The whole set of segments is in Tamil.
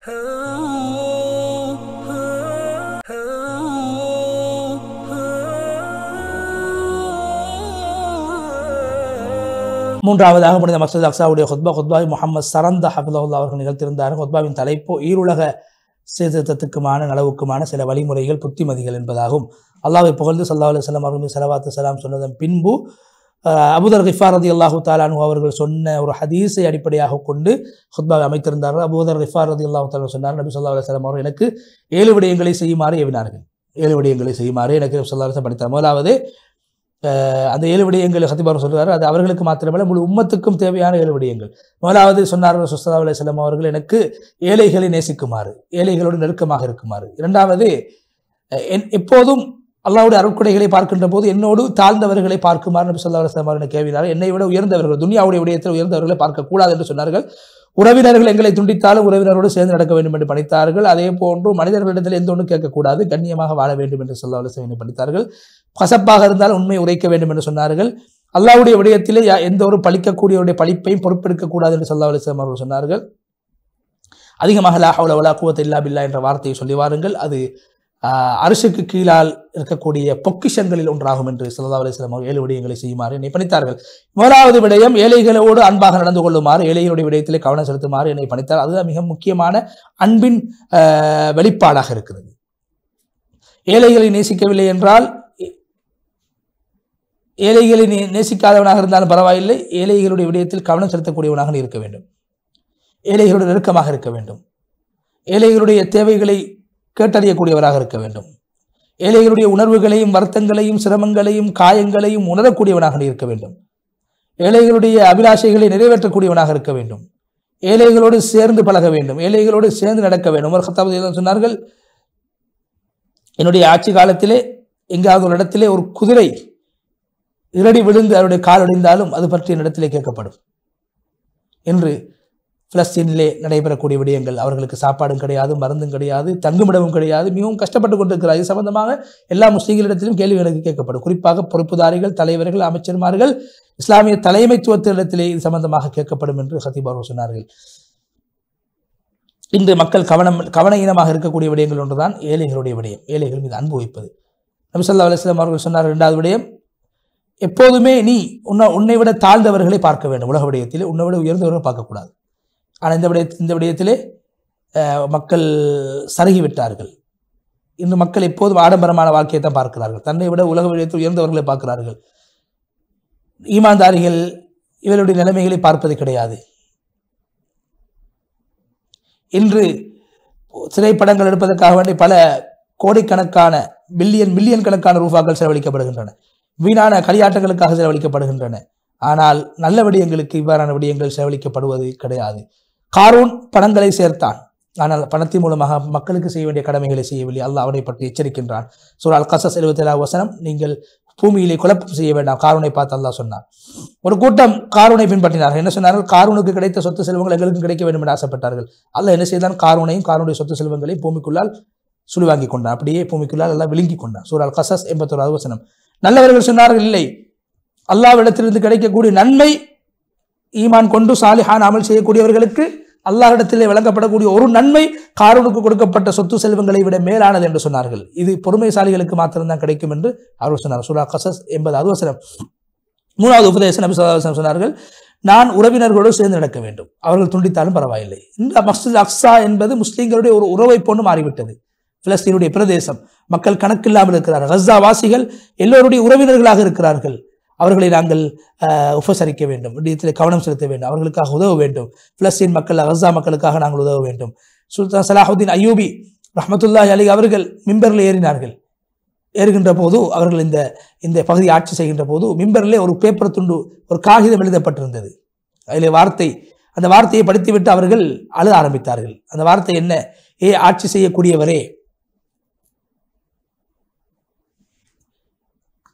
மூன்றாவதாக புனித மஸ்ஜித் அக்ஸாவுடைய ஹுத்பாவை முஹம்மது சரந்த ஹஃபிதஹுல்லாஹ் அவர்கள் நிகழ்த்தியிருந்தார்கள். ஹுத்பாவின் தலைப்பு ஈருலக சீர்திருத்தத்துக்குமான நலவுக்குமான சில வழிமுறைகள் புத்திமதிகள் என்பதாகும். அல்லாஹ்வை புகழ்ந்து ஸல்லல்லாஹு அலைஹி வஸல்லம் அவர்கள் ஸலவாத்து ஸலாம் சொன்னதன் பின்பு அபூதர் கிஃபார் ரலியல்லாஹு தஆலா அன்ஹு அவர்கள் சொன்ன ஒரு ஹதீஸை அடிப்படையாக கொண்டு ஹுத்பாவை அமைத்திருந்தார்கள். அபூதர் கிஃபார் ரலியல்லாஹு தஆலா சொன்னார், நபி ஸல்லல்லாஹு அலைஹி வஸல்லம் அவர்கள் எனக்கு 7 விடயங்களை செய்யுமாறு ஏவினார்கள். 7 விடயங்களை செய்யுமாறு எனக்கு ஸல்லல்லாஹு அலைஹி வஸல்லம் படித்தார். முதலாவது அந்த 7 விடயங்கள் ஹதீபார் சொல்றாரு, அது அவர்களுக்கு மாத்திரமல்ல முழு உம்மத்துக்கும் தேவையான 7 விடயங்கள். முதலாவது சொன்னார்கள் ஸல்லல்லாஹு அலைஹி வஸல்லம் அவர்கள் எனக்கு ஏழைகளை நேசிக்குமாறு, ஏழைகளோடு நெருக்கமாக இருக்குமாறு. இரண்டாவது, எப்போதும் அல்லாஹ்வுடைய அருட்கொடைகளை பார்க்கின்ற போது என்னோடு தாழ்ந்தவர்களை பார்க்குமாறு நபி ஸல்லல்லாஹு அலைஹி வஸல்லம் அவர்கள் கேவினார். என்னை விட உயர்ந்தவர்கள், துன்யாவுடைய விடயத்தில் உயர்ந்தவர்களை பார்க்கக்கூடாது என்று சொன்னார்கள். உறவினர்கள் எங்களை துண்டித்தாலும் உறவினரோடு சேர்ந்து நடக்க வேண்டும் என்று பணித்தார்கள். அதே போன்று மனிதர்களிடத்தில் எந்த ஒன்றும் கேட்கக்கூடாது, கண்ணியமாக வாழ வேண்டும் என்று ஸல்லல்லாஹு அலைஹி வஸல்லம் பணித்தார்கள். கசப்பாக இருந்தால் உண்மை உரைக்க வேண்டும் என்று சொன்னார்கள். அல்லாஹ்வுடைய விடயத்திலே எந்த ஒரு பழிக்கக்கூடியவருடைய பழிப்பையும் பொறுப்பெடுக்கக்கூடாது என்று ஸல்லல்லாஹு அலைஹி வஸல்லம் அவர்கள் சொன்னார்கள். அதிகமாக லா ஹவ்ல வலா குவத்த இல்லா பில்லாஹ் என்ற வார்த்தையை சொல்லி வாருங்கள், அது அரிசுக்கு கீழால் இருக்கக்கூடிய பொக்கிஷங்களில் ஒன்றாகும் என்று ஸல்லல்லாஹு அலைஹி வஸல்லம் 7 விடயங்களை செய்யுமாறு என்னை பணித்தார்கள். முதலாவது விடயம், ஏழைகளோடு அன்பாக நடந்து கொள்ளுமாறு, ஏழைகளுடைய விடயத்திலே கவனம் செலுத்துமாறு என்னை பணித்தார். அதுதான் மிக முக்கியமான அன்பின் வெளிப்பாடாக இருக்கிறது. ஏழைகளை நேசிக்கவில்லை என்றால், ஏழைகளை நேசிக்காதவனாக இருந்தாலும் பரவாயில்லை, ஏழைகளுடைய விடயத்தில் கவனம் செலுத்தக்கூடியவனாக இருக்க வேண்டும், ஏழைகளோடு நெருக்கமாக இருக்க வேண்டும், ஏழைகளுடைய தேவைகளை கேட்டறியக்கூடியவராக இருக்க வேண்டும், ஏழைகளுடைய உணர்வுகளையும் வருத்தங்களையும் சிரமங்களையும் காயங்களையும் உணரக்கூடியவனாக இருக்க வேண்டும், ஏழைகளுடைய அபிலாஷைகளை நிறைவேற்றக்கூடியவனாக இருக்க வேண்டும், ஏழைகளோடு சேர்ந்து பழக வேண்டும், ஏழைகளோடு சேர்ந்து நடக்க வேண்டும். உமர் கத்தாப் சொன்னார்கள், என்னுடைய ஆட்சி காலத்திலே எங்காவது ஒரு இடத்திலே ஒரு குதிரை இரடி விழுந்து அவருடைய கால் அடைந்தாலும் அது பற்றிய இடத்திலே கேட்கப்படும் என்று. பிலஸ்தீனிலே நடைபெறக்கூடிய விடயங்கள், அவர்களுக்கு சாப்பாடும் கிடையாது, மருந்தும் கிடையாது, தங்குமிடமும் கிடையாது, மிகவும் கஷ்டப்பட்டு கொண்டிருக்கிறார். இது சம்பந்தமாக எல்லா முஸ்லீம்களிடத்திலும் கேள்விகளுக்கு கேட்கப்படும். குறிப்பாக பொறுப்புதாரிகள், தலைவர்கள், அமைச்சர்மார்கள், இஸ்லாமிய தலைமைத்துவத்திடத்திலே இது சம்பந்தமாக கேட்கப்படும் என்று ஹதீபார் சொன்னார்கள். இன்று மக்கள் கவனஈனமாக இருக்கக்கூடிய விடயங்கள் ஒன்றுதான் ஏழைகளுடைய விடயம், ஏழைகள் மீது அன்பு வைப்பது. நபி ஸல்லல்லாஹு அலைஹி வஸல்லம் அவர்கள் சொன்னார், இரண்டாவது விடயம், எப்போதுமே நீ உன்னை விட தாழ்ந்தவர்களை பார்க்க வேண்டும். உலக விடயத்திலே உன்னை விட உயர்ந்தவர்கள் பார்க்கக்கூடாது. ஆனால் இந்த விடயத்திலே மக்கள் சருகிவிட்டார்கள். இன்று மக்கள் எப்போதும் ஆடம்பரமான வாழ்க்கையை தான் பார்க்கிறார்கள், தன்னை விட உலக விடயத்தில் உயர்ந்தவர்களை பார்க்கிறார்கள். ஈமான்தாரிகள் இவருடைய நிலைமைகளை பார்ப்பது கிடையாது. இன்று திரைப்படங்கள் எடுப்பதற்காக வேண்டி பல கோடிக்கணக்கான மில்லியன் கணக்கான ரூபாக்கள் செலவழிக்கப்படுகின்றன, வீணான களியாட்டங்களுக்காக செலவழிக்கப்படுகின்றன. ஆனால் நல்ல விடயங்களுக்கு இவ்வாறான விடயங்கள் செலவழிக்கப்படுவது கிடையாது. காரூன் பணங்களை சேர்த்தான், ஆனால் பணத்தின் மூலமாக மக்களுக்கு செய்ய வேண்டிய கடமைகளை செய்யவில்லை. அல்லாஹ் அவனை பற்றி எச்சரிக்கின்றான். சூரா அல் கஸஸ் 77வது வசனம், நீங்கள் பூமியிலே குழப்பம் செய்ய வேண்டாம். காரூனை பார்த்து அல்லாஹ் சொன்னான். ஒரு கூட்டம் காரூனை பின்பற்றினார்கள். என்ன சொன்னார்கள்? காரூனுக்கு கிடைத்த சொத்து செல்வங்கள் எங்களுக்கும் கிடைக்க வேண்டும் என்று ஆசைப்பட்டார்கள். அல்லாஹ் என்ன செய்தான்? காரூனையும் காரூனுடைய சொத்து செல்வங்களையும் பூமிக்குள்ளால் சுழிவாங்கி கொண்டான், அப்படியே பூமிக்குள்ளால் எல்லாம் விழுங்கி கொண்டான். சூரா அல் கஸஸ் 81வது வசனம். நல்லவர்கள் சொன்னார்கள், இல்லை, அல்லாஹ்விடத்திலிருந்து கிடைக்கக்கூடிய நன்மை ஈமான் கொண்டு சாலிஹான் அமல் செய்யக்கூடியவர்களுக்கு அல்லாஹ்விடத்திலே வழங்கப்படக்கூடிய ஒரு நன்மை காரூனுக்கு கொடுக்கப்பட்ட சொத்து செல்வங்களை விட மேலானது என்று சொன்னார்கள். இது பொறுமைசாலிகளுக்கு மாத்திரம்தான் கிடைக்கும் என்று அவர் சொன்னார். சூரா கஸஸ் 80வது வசனம். மூணாவது உபதேசம், நபி ஸல்லல்லாஹு அலைஹி வஸல்லம் சொன்னார்கள், நான் உறவினர்களோடு சேர்ந்து நடக்க வேண்டும், அவர்கள் துண்டித்தாலும் பரவாயில்லை. இந்த மஸ்ஜித் அக்ஸா என்பது முஸ்லீம்களுடைய ஒரு உறவை போன்று மாறிவிட்டது. பிலஸ்தீனுடைய பிரதேசம், மக்கள் கணக்கில்லாமல் இருக்கிறார்கள். கஸா வாசிகள் எல்லோருடைய உறவினர்களாக இருக்கிறார்கள். அவர்களை நாங்கள் உபசரிக்க வேண்டும், விடயத்தில் கவனம் செலுத்த வேண்டும், அவர்களுக்காக உதவ வேண்டும். பிலஸ்தீன் மக்கள், கஸா மக்களுக்காக நாங்கள் உதவ வேண்டும். சுல்தான் சலாஹுதீன் அய்யூபி ரஹ்மத்துல்லாஹி அலைஹி அவர்கள் மிம்பரில் ஏறினார்கள். ஏறுகின்ற போது அவர்கள் இந்த பகுதி ஆட்சி செய்கின்ற போது மிம்பரிலே ஒரு பேப்பர் துண்டு, ஒரு காகிதம் எழுதப்பட்டிருந்தது. அதிலே அந்த வார்த்தையை படித்துவிட்டு அவர்கள் அழுத ஆரம்பித்தார்கள். அந்த வார்த்தை என்ன? ஆட்சி செய்யக்கூடியவரே,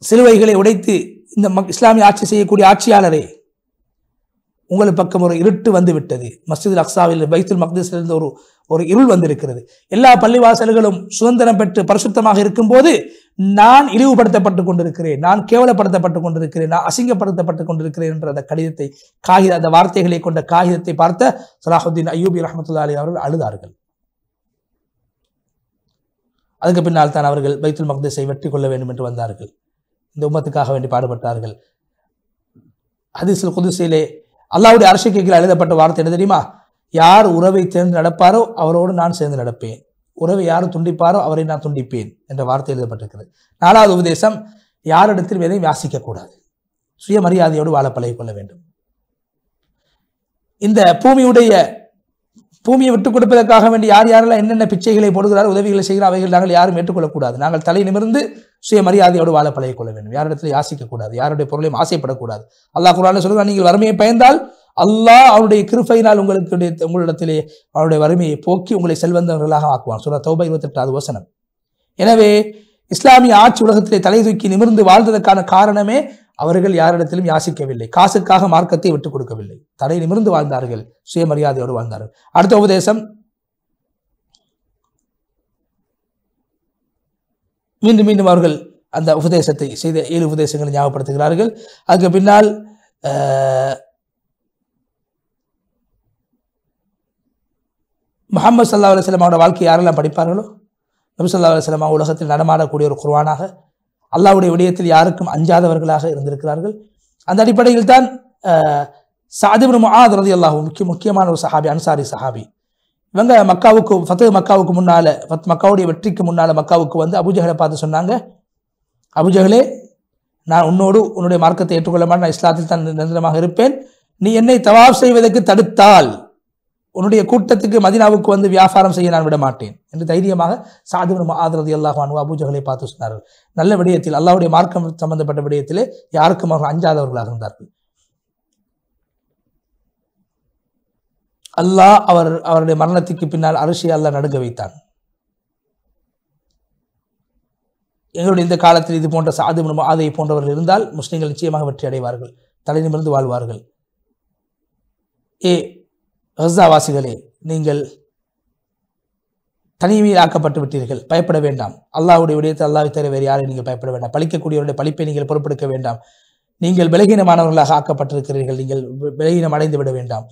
சிலுவைகளை உடைத்து இந்த இஸ்லாமிய ஆட்சி செய்யக்கூடிய ஆட்சியாளரே, உங்கள் பக்கம் ஒரு இருட்டு வந்து விட்டது. மஸ்ஜித் அக்ஸாவில், பைத்துல் மக்திஸிலிருந்து ஒரு இருள் வந்திருக்கிறது. எல்லா பள்ளிவாசல்களும் சுதந்திரம் பெற்று பரிசுத்தமாக இருக்கும் போது நான் இழிவுபடுத்தப்பட்டுக் கொண்டிருக்கிறேன், நான் கேவலப்படுத்தப்பட்டுக் கொண்டிருக்கிறேன், நான் அசிங்கப்படுத்தப்பட்டுக் கொண்டிருக்கிறேன் என்ற அந்த கடிதத்தை, அந்த வார்த்தைகளை கொண்ட காகிதத்தை பார்த்த சலாஹுத்தீன் அய்யூபி ரஹ்மத்துல்லாஹி அலைஹி அவர்கள் அழுதார்கள். அதுக்கு பின்னால் தான் அவர்கள் பைத்துல் மக்திஸை வெற்றி கொள்ள வேண்டும் என்று வந்தார்கள். இந்த உம்மத்துக்காக வேண்டி பாடுபட்டார்கள். ஹதீஸுல் குதுஸிலே அல்லாஹ்வுடைய அர்ஷுக்கு கீழே எழுதப்பட்ட வார்த்தை என்ன தெரியுமா? யார் உறவை சேர்ந்து நடப்பாரோ அவரோடு நான் சேர்ந்து நடப்பேன், உறவை யார் துண்டிப்பாரோ அவரை நான் துண்டிப்பேன் என்ற வார்த்தை எழுதப்பட்டிருக்கிறது. 4வது உபதேசம், யாரிடத்திலும் எதையும் யாசிக்கக்கூடாது, சுயமரியாதையோடு வாழ பழகிக்கொள்ள வேண்டும். இந்த பூமியை விட்டுக் கொடுப்பதற்காக வேண்டி யார் யாரெல்லாம் என்னென்ன பிச்சைகளை போடுகிறார், உதவிகளை செய்கிறார், அவைகள் நாங்கள் யாரும் ஏற்றுக்கொள்ளக்கூடாது. நாங்கள் தலை நிமிர்ந்து சுயமரியாதையோடு வாழ பழகிக்கொள்ள வேண்டும். யாரிடத்தில் யாசிக்கக்கூடாது, யாருடைய பொருளையும் ஆசைப்படக்கூடாது. அல்லாஹ் குர்ஆனில் சொல்கிறான், நீங்கள் வறுமையை பயந்தால் அல்லாஹ் அவருடைய கிருபையினால் உங்களிடத்திலே அவருடைய வறுமையை போக்கி உங்களை செல்வந்தவர்களாக ஆக்குவான். சூரா தௌபா 28வது வசனம். எனவே இஸ்லாமிய ஆட்சி உலகத்திலே தலை தூக்கி நிமிர்ந்து வாழ்ந்ததற்கான காரணமே அவர்கள் யாரிடத்திலும் யாசிக்கவில்லை, காசுக்காக மார்க்கத்தை விட்டுக் கொடுக்கவில்லை, தலை நிமிர்ந்து வாழ்ந்தார்கள், சுயமரியாதையோடு வாழ்ந்தார்கள். அடுத்த உபதேசம், மீண்டும் மீண்டும் அவர்கள் அந்த உபதேசத்தை செய்த 7 உபதேசங்களை ஞாபகப்படுத்துகிறார்கள். அதுக்கு பின்னால் முஹம்மது ஸல்லல்லாஹு அலைஹி வஸல்லம் அவருடைய வாழ்க்கை யாரெல்லாம் படிப்பார்களோ, நபி ஸல்லல்லாஹு அலைஹி வஸல்லம் உலகத்தில் நடமாடக்கூடிய ஒரு குர்ஆனாக, அல்லாஹ்வுடைய விடயத்தில் யாருக்கும் அஞ்சாதவர்களாக இருந்திருக்கிறார்கள். அந்த அடிப்படையில் தான் சஅத் இப்னு முஆத் ரலியல்லாஹு முக்கியமான ஒரு சஹாபி, அன்சாரி சஹாபி. இவங்க மக்காவுக்கு முன்னால, மக்காவுடைய வெற்றிக்கு முன்னால மக்காவுக்கு வந்து அபூஜஹலை பார்த்து சொன்னாங்க, அபூஜஹலே, நான் உன்னுடைய மார்க்கத்தை ஏற்றுக்கொள்ள மாட்டேன், நான் இஸ்லாத்தில் தான் நிரந்தரமாக இருப்பேன், நீ என்னை தவாஃப் செய்வதற்கு தடுத்தால் உன்னுடைய கூட்டத்துக்கு மதீனாவுக்கு வந்து வியாபாரம் செய்ய நான் விட மாட்டேன் என்று தைரியமாக சஅத் இப்னு முஆத் ரலியல்லாஹு அன்ஹு அபூஜஹலை பார்த்து சொன்னார்கள். நல்ல விடயத்தில், அல்லாஹ்வுடைய மார்க்கம் சம்பந்தப்பட்ட விடயத்திலே யாருக்கும் அவர்கள் அஞ்சாதவர்களாக இருந்தார்கள். அல்லாஹ் அவருடைய மரணத்துக்கு பின்னால் அரிசியை அல்லாஹ் நடுங்க வைத்தான். எங்களுடைய இந்த காலத்தில் இது போன்ற சஅத் இப்னு முஆதை போன்றவர்கள் இருந்தால் முஸ்லிம்கள் நிச்சயமாக வெற்றி அடைவார்கள், தலை நிமிர்ந்து வாழ்வார்கள். கஸாவாசிகளே, நீங்கள் தனிமையில் ஆக்கப்பட்டு விட்டீர்கள், பயப்பட வேண்டாம். அல்லாஹ்வுடைய விடயத்தை அல்லாஹ்வை தவிர வேறு யாரை நீங்கள் பயப்பட வேண்டாம். பழிக்கக்கூடியவருடைய பழிப்பை நீங்கள் பொறுப்பெடுக்க வேண்டாம். நீங்கள் பலகீனமானவர்களாக ஆக்கப்பட்டிருக்கிறீர்கள், நீங்கள் பலகீனம் அடைந்து விட வேண்டாம்.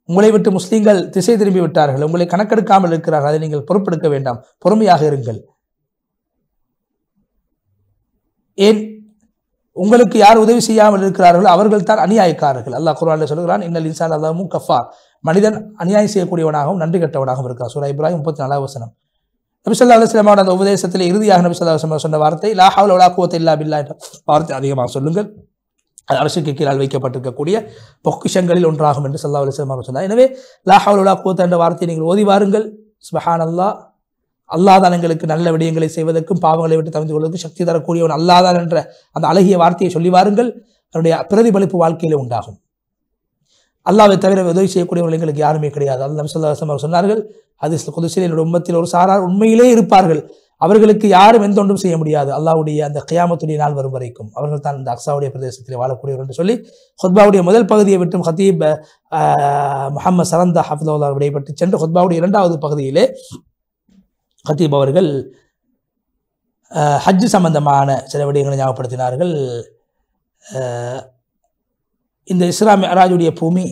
உங்களை விட்டு முஸ்லீம்கள் திசை திரும்பி விட்டார்கள், உங்களை கணக்கெடுக்காமல் இருக்கிறார்கள், அதை நீங்கள் பொறுப்பெடுக்க வேண்டாம், பொறுமையாக இருங்கள். ஏன் உங்களுக்கு யார் உதவி செய்யாமல் இருக்கிறார்களோ அவர்கள் தான் அநியாயக்காரர்கள். அல்லாஹ் குர்ஆனில் சொல்கிறான், இன்னல் இன்சான லஸலூமுன் கஃபார், மனிதன் அநியாயம் செய்யக்கூடியவனாகவும் நன்றி கெட்டவனாகவும் இருக்கிறார். சூரா இப்ராஹிம் 34வது வசனம். நபி ஸல்லல்லாஹு அலைஹி வஸல்லம் அந்த உபதேசத்தில் இறுதியாக நபி ஸல்லல்லாஹு அலைஹி வஸல்லம் சொன்ன வார்த்தை, லா ஹவ்ல வலா குவத்த இல்லா பில்லாஹ் என்ற வார்த்தை அதிகமாக சொல்லுங்கள், அது அரசுக்கு கீழால் வைக்கப்பட்டிருக்கக்கூடிய பொக்கிஷங்களில் ஒன்றாகும் என்று ஸல்லல்லாஹு அலைஹி வஸல்லம் சொன்னார். எனவே லா ஹவ்ல வலா குவத்த என்ற வார்த்தையை நீங்கள் ஓதி வாருங்கள். சுப்ஹானல்லாஹ், அல்லாஹ் தான் எங்களுக்கு நல்ல விடயங்களை செய்வதற்கும் பாவங்களை விட்டு தவிர்த்து கொள்வதற்கும் சக்தி தரக்கூடியவன் அல்லாஹ் தான் என்ற அந்த அழகிய வார்த்தையை சொல்லி வாருங்கள். அதனுடைய பிரதிபலிப்பு வாழ்க்கையிலே உண்டாகும். அல்லாஹ்வை தவிர உதவி செய்யக்கூடியவர்கள் எங்களுக்கு யாருமே கிடையாது. அல்லாஹ் நபி ஸல்லல்லாஹு அலைஹி வஸல்லம் சொன்னார்கள், ஹதீஸ் குதுஸில், என்னுடைய உம்மத்தில் ஒரு சாரார் உண்மையிலே இருப்பார்கள், அவர்களுக்கு யாரும் எந்த ஒன்றும் செய்ய முடியாது, அல்லாஹ்வுடைய அந்த கியாமத்துடைய நாள் வரும் வரைக்கும் அவர்கள் தான் இந்த அக்ஸாவுடைய பிரதேசத்தில் வாழக்கூடியவர்கள் என்று சொல்லி ஹுத்பாவுடைய முதல் பகுதியை விட்டும் ஹதீப் முஹம்மது சரந்தா ஹஃபிதுல்லாஹ் விடைபெற்று சென்று ஹுத்பாவுடைய 2வது பகுதியிலே ஹதீப் அவர்கள் ஹஜ் சம்பந்தமான சில விடயங்களை ஞாபகப்படுத்தினார்கள். இந்த இஸ்ரா மிஅராஜுடைய பூமி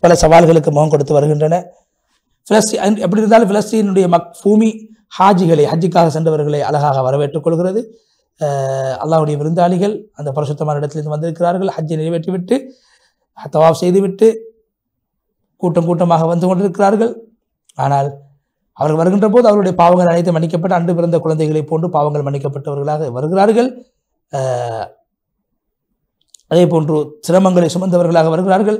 பல சவால்களுக்கு முகம் கொடுத்து வருகின்றன. எப்படி இருந்தாலும் பிலஸ்தீனுடைய பூமி ஹாஜிகளை, ஹஜ்ஜுக்காக சென்றவர்களை அழகாக வரவேற்றுக் கொள்கிறது. அல்லாஹ்வுடைய விருந்தாளிகள் அந்த பரிசுத்தமான இடத்திலிருந்து வந்திருக்கிறார்கள். ஹஜ்ஜை நிறைவேற்றிவிட்டு தவாஃப் செய்துவிட்டு கூட்டம் கூட்டமாக வந்து கொண்டிருக்கிறார்கள். ஆனால் அவர்கள் வருகின்ற போது அவருடைய பாவங்கள் அனைத்து மன்னிக்கப்பட்டு அன்று பிறந்த குழந்தைகளை போன்று பாவங்கள் மன்னிக்கப்பட்டவர்களாக வருகிறார்கள். அதே போன்று சிரமங்களை சுமந்தவர்களாக வருகிறார்கள்.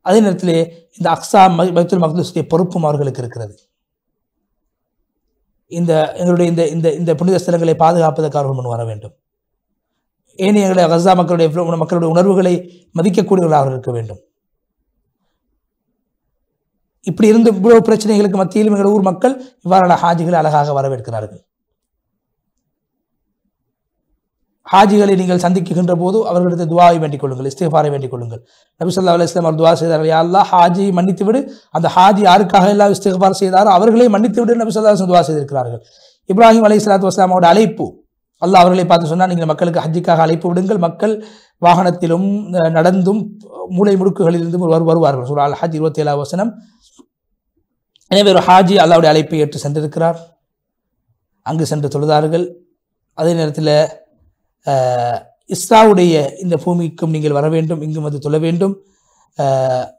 அதே நேரத்திலே இந்த அக்ஸா பைத்துல் மக்திஸுடைய பொறுப்பும் அவர்களுக்கு இருக்கிறது. எங்களுடைய இந்த புனித ஸ்தலங்களை பாதுகாப்பதற்கு அவர்கள் முன் வர வேண்டும். ஏனைய கஸா மக்களுடைய உணர்வுகளை மதிக்கக்கூடியவர்களாக இருக்க வேண்டும். இப்படி இருந்து இவ்வளவு பிரச்சனைகளுக்கு மத்தியிலும் எங்கள் ஊர் மக்கள் இவ்வாறான ஹாஜிகளை அழகாக வரவேற்கிறார்கள். ஹாஜிகளை நீங்கள் சந்திக்கின்ற போது அவர்களிடத்தில் துஆவை வேண்டிக் கொள்ளுங்கள், இஸ்திக்ஃபாரை வேண்டிக் கொள்ளுங்கள். நபி ஸல்லல்லாஹு அலைஹி வஸல்லம் துஆ செய்தார்கள், யா அல்லாஹ் ஹாஜியை மன்னித்து விடு, அந்த ஹாஜி யாருக்காக எல்லாம் இஸ்திக்ஃபார் செய்தாரோ அவர்களை மன்னித்து விடு நபி ஸல்லல்லாஹு அலைஹி வஸல்லம் துஆ செய்திருக்கிறார்கள். இப்ராஹிம் அலைஹிஸ்ஸலாத்து வஸ்ஸலாமோட அழைப்பு, அல்லாஹ் அவர்களை பார்த்து சொன்னால், நீங்கள் மக்களுக்கு ஹஜ்ஜுக்காக அழைப்பு விடுங்கள், மக்கள் வாகனத்திலும் நடந்தும் மூளை முடுக்குகளிலிருந்து வருவார்கள். சூரா அல் ஹஜ் 27வது வசனம். எனவே ஒரு ஹாஜி அல்லாஹ்வுடைய அழைப்பை ஏற்று சென்றிருக்கிறார். அங்கு சென்று தொழுதார்கள். அதே நேரத்தில் இஸ்ராவுடைய இந்த பூமிக்கும் நீங்கள் வர வேண்டும், இங்கும் அது தொழ வேண்டும்.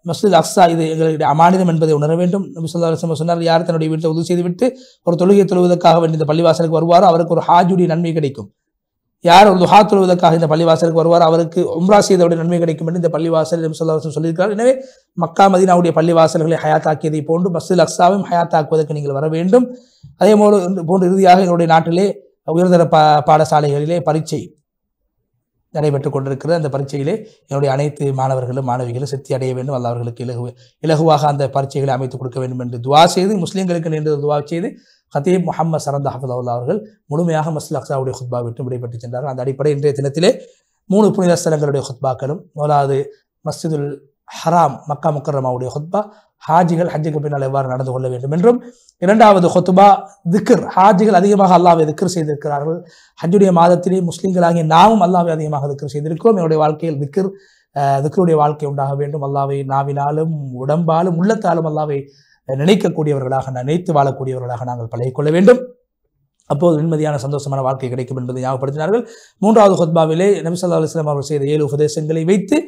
மஸ்ஜித் அக்ஸா இது எங்களுடைய அமானிதம் என்பதை உணர வேண்டும். நபி ஸல்லல்லாஹு அலைஹி வஸல்லம் சொன்னார், யார் தன்னுடைய வீட்டில் உது செய்துவிட்டு ஒரு தொழுகை தொழுவதற்காக வேண்டிய இந்த பள்ளிவாசலுக்கு வருவாரோ அவருக்கு ஒரு ஹாஜுடைய நன்மை கிடைக்கும். யார் ஒரு துஹா தொழுவதற்காக இந்த பள்ளிவாசலுக்கு வருவாரோ அவருக்கு உம்ரா செய்தவுடைய நன்மை கிடைக்கும் என்று இந்த பள்ளிவாசல் நபி ஸல்லல்லாஹு அலைஹி வஸல்லம் சொல்லியிருக்கிறார். எனவே மக்கா மதீனாவுடைய பள்ளிவாசல்களை ஹயாத்தாக்கியதை போன்று மஸ்ஜித் அக்ஸாவையும் ஹயாத்தாக்குவதற்கு நீங்கள் வர வேண்டும். அதே போன்று இறுதியாக எங்களுடைய நாட்டிலே உயர்தர பாடசாலைகளிலே பரீட்சை நடைபெற்றுக் கொண்டிருக்கிறது. அந்த பரீட்சையிலே என்னுடைய அனைத்து மாணவர்களும் மாணவிகளும் சித்தி அடைய வேண்டும். அல்லாஹ் அவர்களுக்கு இலகுவாக அந்த பரீட்சைகளை அமைத்துக் கொடுக்க வேண்டும் என்று துவா செய்து, முஸ்லீம்களுக்கு நின்று துவா செய்து ஹதீப் முஹம்மது சரந்த ஹஃபிதஹுல்லாஹ் அவர்கள் முழுமையாக மஸ்ஜித் அக்ஸாவுடைய ஹுத்பா விட்டு விடைபெற்று சென்றார்கள். அந்த அடிப்படை இன்றைய தினத்திலே 3 புனித ஸ்தலங்களுடைய ஹுத்பாக்களும், முதலாவது மஸ்ஜிதுல் ஹராம் மக்கா முக்கர்ரமாவுடைய ஹுத்பா, ஹாஜிகள் ஹஜ்ஜுக்கு பின்னால் எவ்வாறு நடந்து கொள்ள வேண்டும் என்றும், இரண்டாவது ஹுத்பா திக்ர், ஹாஜிகள் அதிகமாக அல்லாஹ்வை திக்ர் செய்திருக்கிறார்கள். ஹஜ்ஜுடைய மாதத்திலே முஸ்லீம்களாகிய நாமும் அல்லாஹ்வை அதிகமாக திக்ர் செய்திருக்கிறோம். என்னுடைய வாழ்க்கையில் திக்ருடைய வாழ்க்கை உண்டாக வேண்டும். அல்லாஹ்வை நாவினாலும் உடம்பாலும் உள்ளத்தாலும் அல்லாஹ்வை நினைக்கக்கூடியவர்களாக, நினைத்து வாழக்கூடியவர்களாக நாங்கள் பழகிக்கொள்ள வேண்டும். அப்போது நிம்மதியான சந்தோஷமான வாழ்க்கை கிடைக்கும் என்பதை ஞாபகப்படுத்தினார்கள். மூன்றாவது ஹுத்பாவிலே நபி ஸல்லல்லாஹு அலைஹி வஸல்லம் அவர்கள் செய்த 7 உபதேசங்களை வைத்து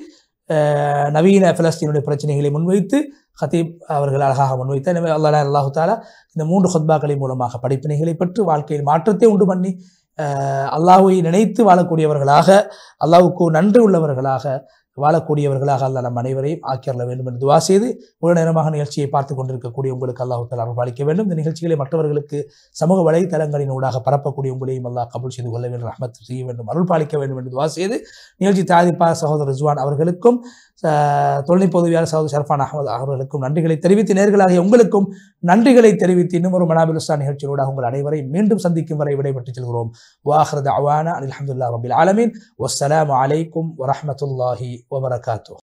நவீன பிலஸ்தீனுடைய பிரச்சனைகளை முன்வைத்து ஹதீப் அவர்கள் அழகாக முன்வைத்தார். எனவே அல்லாஹ் தஆலா இந்த 3 ஹுத்பாக்களின் மூலமாக படிப்பினைகளை பெற்று வாழ்க்கையில் மாற்றத்தை உண்டு பண்ணி அல்லாஹ்வை நினைத்து வாழக்கூடியவர்களாக, அல்லாஹ்வுக்கு நன்றி உள்ளவர்களாக வாழக்கூடியவர்களாக அல்லாஹ் நம் அனைவரையும் ஆக்கியறல வேண்டும் என்று துவா செய்து, ஒரு நேரமாக நிகழ்ச்சியை பார்த்து கொண்டிருக்கக்கூடிய உங்களுக்கு அல்லாஹ் தஆலா அருள் பாலிக்க வேண்டும். இந்த நிகழ்ச்சிகளை மற்றவர்களுக்கு சமூக வலைதளங்களின் ஊடாக பரப்பக்கூடிய உங்களையும் அல்லாஹ் கபூல் செய்து கொள்ள வேண்டும், ரஹ்மத் செய்ய வேண்டும், அருள் பாலிக்க வேண்டும் என்று துவா செய்து, நிகழ்ச்சி தயாரிப்பாளர் சகோதரர் ரிஸ்வான் அவர்களுக்கும் தொழில்நுட்ப உதவியாளர் சகோதரர் ஷர்ஃபான் அஹமது அவர்களுக்கும் நன்றிகளை தெரிவித்து, நேர்களாகிய உங்களுக்கும் நன்றிகளை தெரிவித்து, இன்னும் ஒரு மனாபில் உஸ்தாத் நிகழ்ச்சியோட உங்கள் அனைவரை மீண்டும் சந்திக்கும் வரை விடைபெற்றுச் செல்கிறோம். வாஹிரு தஅவானா அல்ஹம்துலில்லாஹி ரப்பில் ஆலமீன். வஸ்ஸலாமு அலைக்கும் வரஹ்மத்துல்லாஹி வபரகாத்துஹு.